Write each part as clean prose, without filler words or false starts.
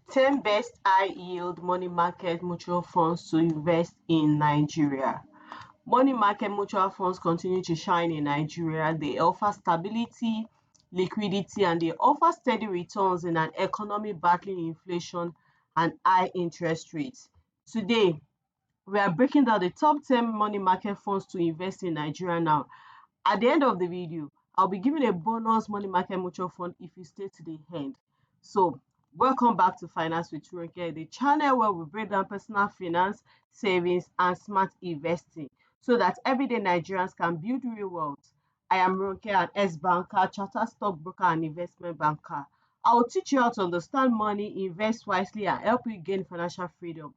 10 best high yield money market mutual funds to invest in Nigeria. Money market mutual funds continue to shine in Nigeria. They offer stability, liquidity, and they offer steady returns in an economy battling inflation and high interest rates. Today, we are breaking down the top 10 money market funds to invest in Nigeria now. At the end of the video, I'll be giving a bonus money market mutual fund if you stay to the end. So, welcome back to Finance with Ronke, the channel where we break down personal finance, savings, and smart investing so that everyday Nigerians can build real wealth. I am Ronke, an ex-banker, chartered stockbroker, and investment banker. I will teach you how to understand money, invest wisely, and help you gain financial freedom.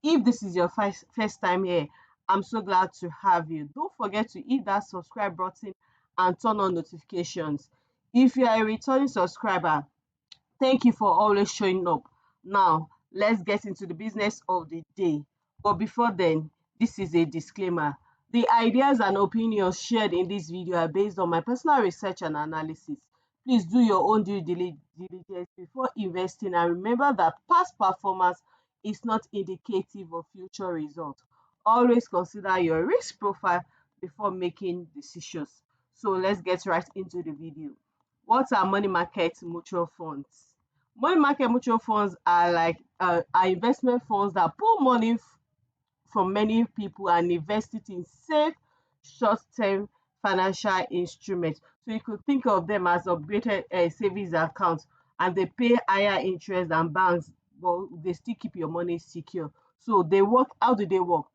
If this is your first time here, I'm so glad to have you. Don't forget to hit that subscribe button and turn on notifications. If you are a returning subscriber, thank you for always showing up. Now, let's get into the business of the day. But before then, this is a disclaimer. The ideas and opinions shared in this video are based on my personal research and analysis. Please do your own due diligence before investing and remember that past performance is not indicative of future results. Always consider your risk profile before making decisions. So let's get right into the video. What are money market mutual funds? Money market mutual funds are like are investment funds that pull money from many people and invest it in safe, short-term financial instruments. So you could think of them as upgraded savings accounts, and they pay higher interest than banks, but they still keep your money secure. So they work. How do they work?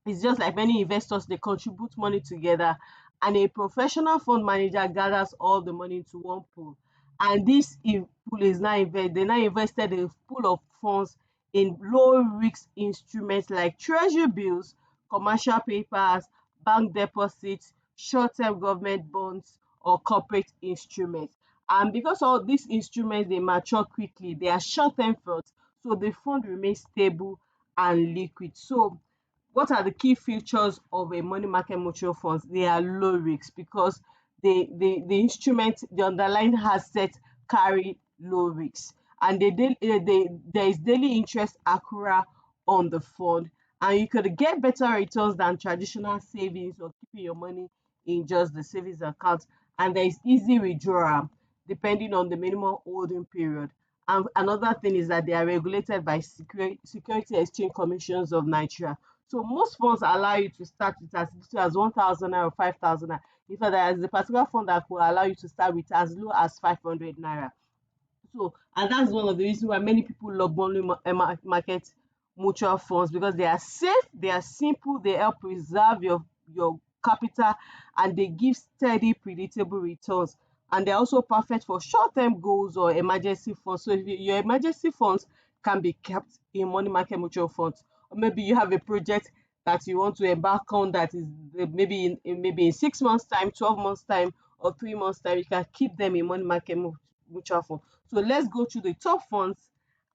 It's just like many investors, they contribute money together, and a professional fund manager gathers all the money into one pool. And this pool is now they now invested a pool of funds in low risk instruments like treasury bills, commercial papers, bank deposits, short-term government bonds, or corporate instruments. And because all these instruments they mature quickly, they are short-term funds, so the fund remains stable and liquid. So what are the key features of a money market mutual funds? They are low risk because the instrument, the underlying asset carry low risk, and there is daily interest accrual on the fund, and you could get better returns than traditional savings or keeping your money in just the savings account, and there is easy withdrawal depending on the minimum holding period. And another thing is that they are regulated by Security Exchange Commissions of Nigeria. So most funds allow you to start with as little as 1,000 naira or 5,000 naira. In fact, there is a particular fund that will allow you to start with as low as 500 naira. So, and that's one of the reasons why many people love money market mutual funds, because they are safe, they are simple, they help preserve your capital, and they give steady, predictable returns. And they're also perfect for short-term goals or emergency funds. So if your emergency funds can be kept in money market mutual funds, or maybe you have a project that you want to embark on that is maybe in 6 months time, 12 months time, or 3 months time, you can keep them in money market mutual fund. So let's go through the top funds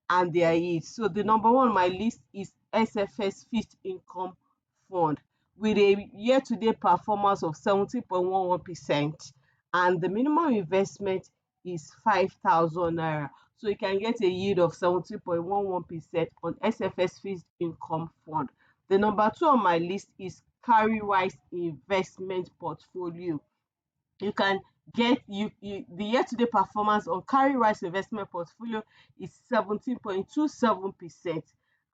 and their yields. So the number one on my list is SFS Fixed Income Fund with a year-to-date performance of 17.11%, and the minimum investment is 5,000 naira. So you can get a yield of 17.11% on SFS Fixed Income Fund. The number two on my list is Carrywise Investment Portfolio. You can get the year-to-date performance on Carrywise investment portfolio is 17.27%,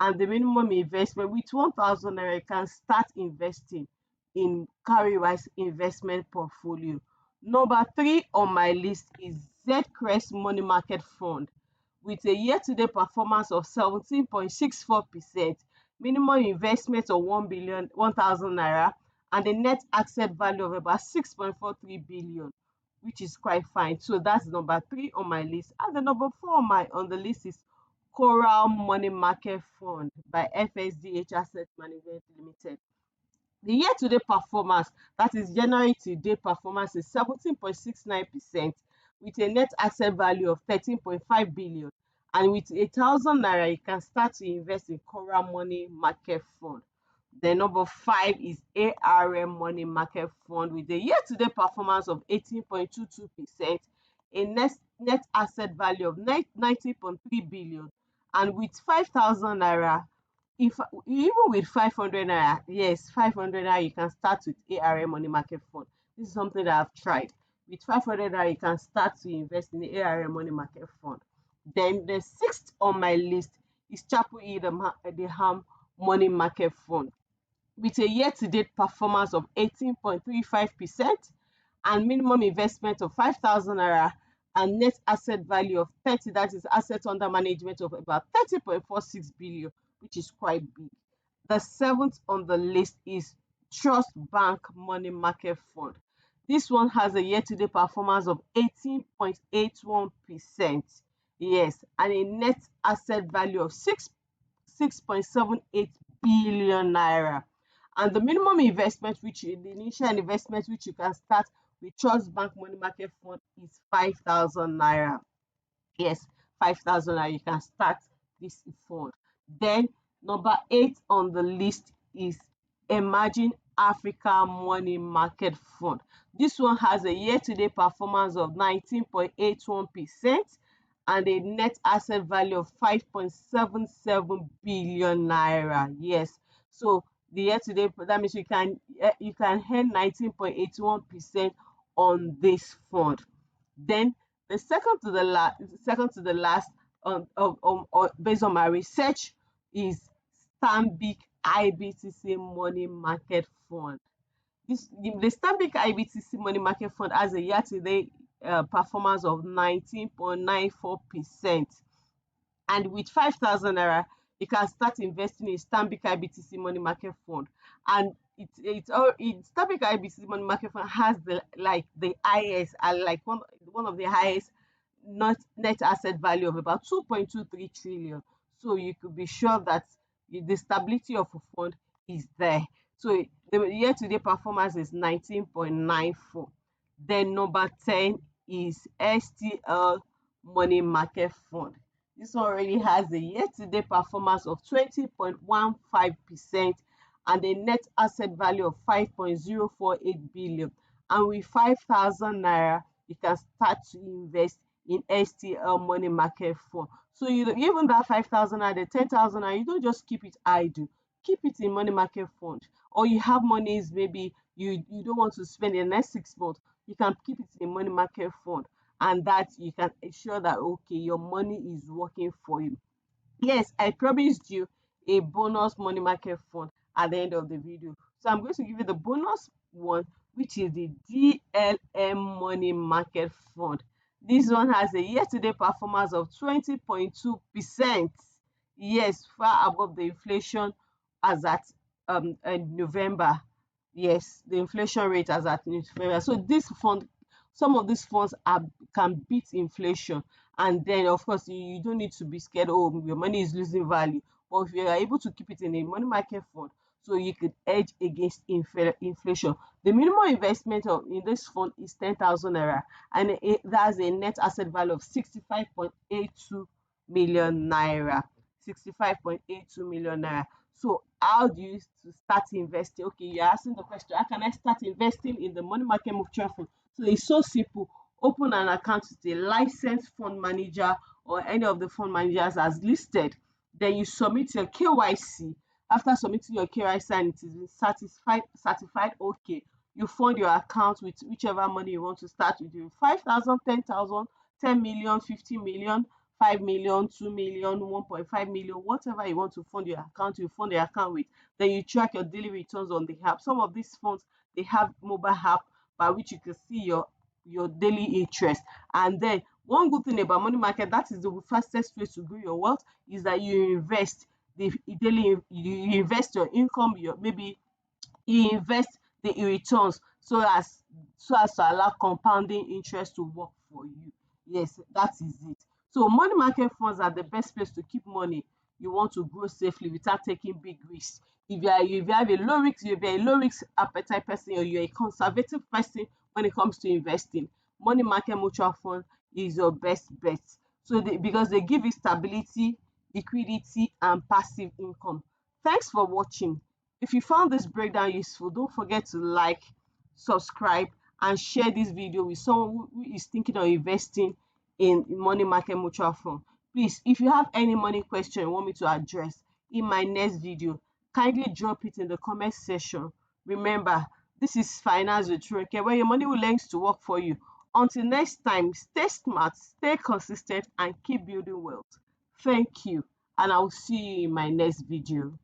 and the minimum investment with 1,000 naira you can start investing in Carrywise investment portfolio. Number three on my list is Zcrest Money Market Fund with a year-to-date performance of 17.64%, minimum investment of 1,000 naira, and a net asset value of about 6.43 billion, which is quite fine. So that's number three on my list. And the number four on the list is Coral Money Market Fund by FSDH Asset Management Limited. The year-to-date performance, that is January to date performance, is 17.69% with a net asset value of 13.5 billion. And with 1,000 naira, you can start to invest in Coral Money Market Fund. The number five is ARM Money Market Fund with a year-to-date performance of 18.22%, a net asset value of 90.3 billion, And with 5,000 naira, if even with 500 naira, yes, 500 naira, you can start with ARM money market fund. This is something that I've tried. With 500 naira, you can start to invest in the ARM money market fund. Then the sixth on my list is Chapel E, the Ham money market fund, with a year-to-date performance of 18.35% and minimum investment of 5,000 naira and net asset value of 30, that is assets under management of about 30.46 billion, which is quite big. The seventh on the list is Trust Bank Money Market Fund. This one has a year-to-date performance of 18.81%. Yes, and a net asset value of 6.78 billion naira. And the minimum investment, the initial investment which you can start with Trust Bank Money Market Fund is 5,000 naira. Yes, 5,000 naira, you can start this fund. Then number 8 on the list is Emerging Africa Money Market Fund. This one has a year-to-date performance of 19.81% and a net asset value of 5.77 billion naira. Yes, so the year-to-date, that means you can earn 19.81% on this fund. Then the second to the last based on my research is Stanbic IBTC Money Market Fund. The Stanbic IBTC Money Market Fund has a year-to-date performance of 19.94%. And with 5,000 naira, you can start investing in Stanbic IBTC Money Market Fund. And Stanbic IBTC Money Market Fund has the highest, like one of the highest net asset value of about 2.23 trillion. So you could be sure that the stability of a fund is there. So the year-to-date performance is 19.94. Then number 10 is STL Money Market Fund. This one already has a year-to-date performance of 20.15% and a net asset value of 5.048 billion. And with 5,000 naira, you can start to invest in STL Money Market Fund. So even that 5,000 naira, the 10,000 naira, you don't just keep it idle. Keep it in money market fund. Or you have monies, maybe you don't want to spend in the next 6 months, you can keep it in money market fund, and that you can ensure that okay, your money is working for you. Yes, I promised you a bonus money market fund at the end of the video. So I'm going to give you the bonus one, which is the DLM Money Market Fund. This one has a year-to-date performance of 20.2%. Yes, far above the inflation as at November. Yes, the inflation rate as at November. So some of these funds can beat inflation. And then of course you don't need to be scared, oh, your money is losing value. But if you are able to keep it in a money market fund, so you could hedge against inflation. The minimum investment in this fund is 10,000 naira, and that's a net asset value of 65.82 million naira. 65.82 million naira. So how do you start investing? Okay, you're asking the question, how can I start investing in the money market mutual fund? So it's so simple. Open an account with a licensed fund manager or any of the fund managers as listed. Then you submit your KYC. After submitting your KYC and it is been certified okay, you fund your account with whichever money you want to start with. 5,000, 10,000, 10 million, 50 million, 5 million, 2 million, 1.5 million, whatever you want to fund your account, you fund the account with. Then you track your daily returns on the app. Some of these funds, they have mobile app by which you can see your daily interest. And then one good thing about money market, that is the fastest way to grow your wealth, is that you invest you invest your income, maybe you invest the returns so as to allow compounding interest to work for you. Yes, that is it. So money market funds are the best place to keep money you want to grow safely without taking big risks. If you're a low risk appetite person, or you're a conservative person when it comes to investing, money market mutual fund is your best bet. So because they give you stability, liquidity, and passive income. Thanks for watching. If you found this breakdown useful, don't forget to like, subscribe, and share this video with someone who is thinking of investing in money market mutual fund. Please, if you have any money question you want me to address in my next video, kindly drop it in the comment section. Remember, this is Finance with Ronke, where your money will learn to work for you. Until next time, stay smart, stay consistent, and keep building wealth. Thank you, and I'll see you in my next video.